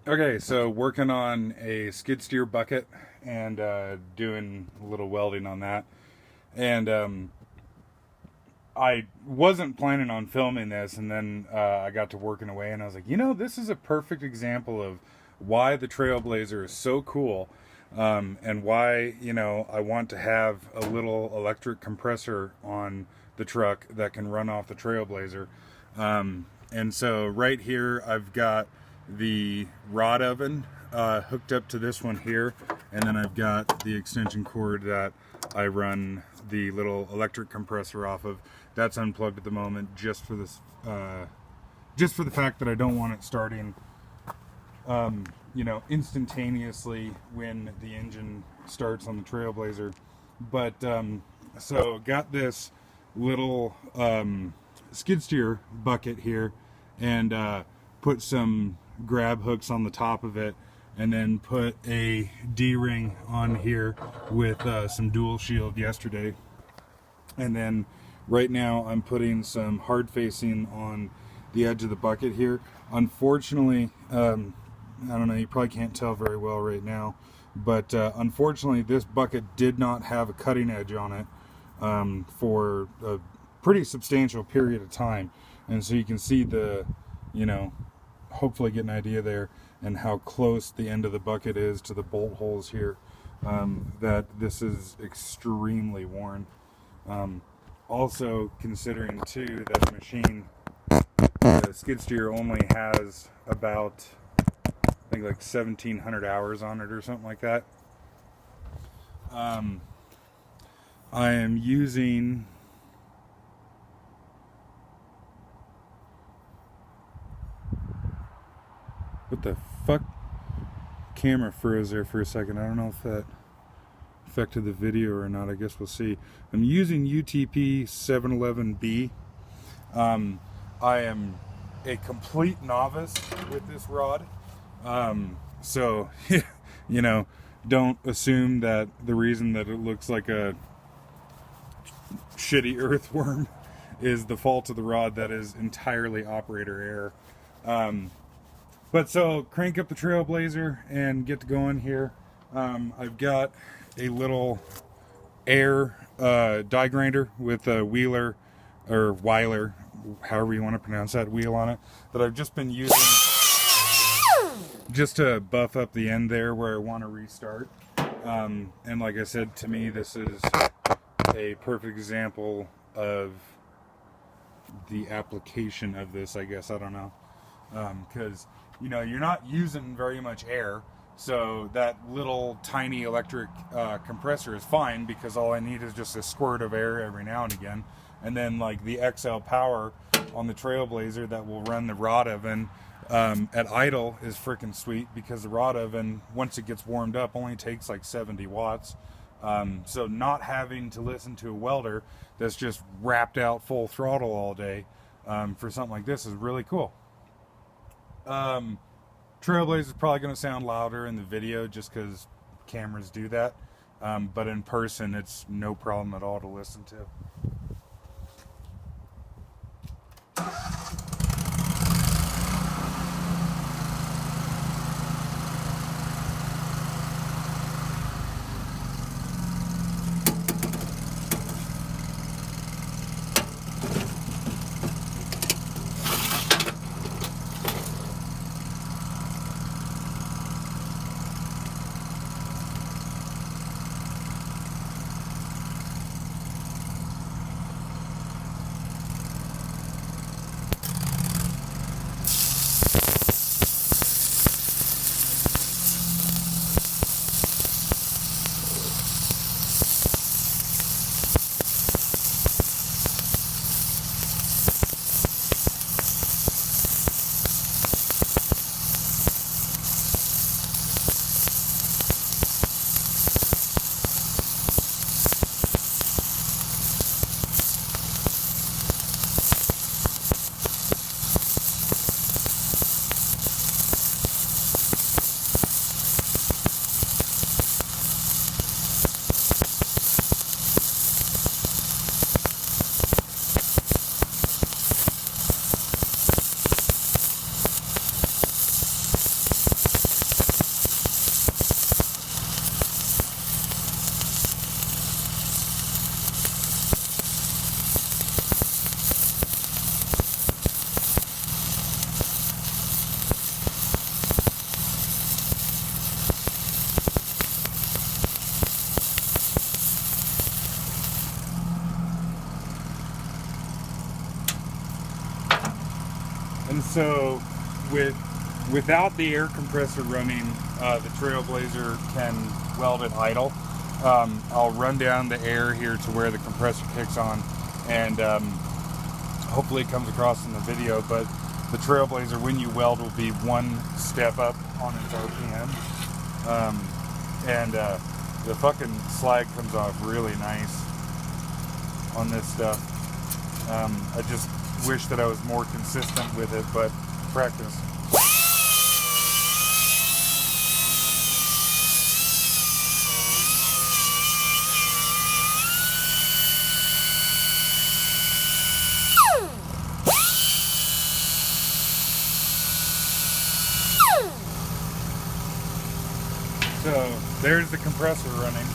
Okay, so working on a skid steer bucket and doing a little welding on that. And I wasn't planning on filming this, and then I got to working away, and I was like, this is a perfect example of why the Trailblazer is so cool, and why, I want to have a little electric compressor on the truck that can run off the Trailblazer. And so right here, I've got the rod oven hooked up to this one here, and then I've got the extension cord that I run the little electric compressor off of. That's unplugged at the moment, just for this, just for the fact that I don't want it starting, instantaneously when the engine starts on the Trailblazer. But so got this little skid steer bucket here, and put some grab hooks on the top of it, and then put a D-ring on here with some dual shield yesterday. And then right now I'm putting some hard facing on the edge of the bucket here. Unfortunately, I don't know, you probably can't tell very well right now, but unfortunately this bucket did not have a cutting edge on it for a pretty substantial period of time. And so you can see the, hopefully get an idea there, and how close the end of the bucket is to the bolt holes here, that this is extremely worn. Also considering too that the machine, the skid steer only has about, I think, like 1,700 hours on it or something like that. I am using, what the fuck? Camera froze there for a second. I don't know if that affected the video or not. I guess we'll see. I'm using UTP 711B. I am a complete novice with this rod. So, don't assume that the reason that it looks like a shitty earthworm is the fault of the rod. That is entirely operator error. But so crank up the Trailblazer and get to going here. I've got a little air die grinder with a Wheeler or Weiler, however you want to pronounce that, wheel on it, that I've just been using just to buff up the end there where I want to restart. And like I said, to me this is a perfect example of the application of this, I guess. I don't know, because you're not using very much air, so that little tiny electric compressor is fine, because all I need is just a squirt of air every now and again. And then like the XL power on the Trailblazer that will run the rod oven at idle is freaking sweet, because the rod oven, once it gets warmed up, only takes like 70 watts. So not having to listen to a welder that's just wrapped out full throttle all day for something like this is really cool. Trailblazer is probably going to sound louder in the video just because cameras do that, but in person it's no problem at all to listen to. So without the air compressor running, the Trailblazer can weld at idle. I'll run down the air here to where the compressor kicks on, and hopefully it comes across in the video, but the Trailblazer, when you weld, will be one step up on its RPM. And the fucking slag comes off really nice on this stuff. I just wish that I was more consistent with it, but practice. So there's the compressor running.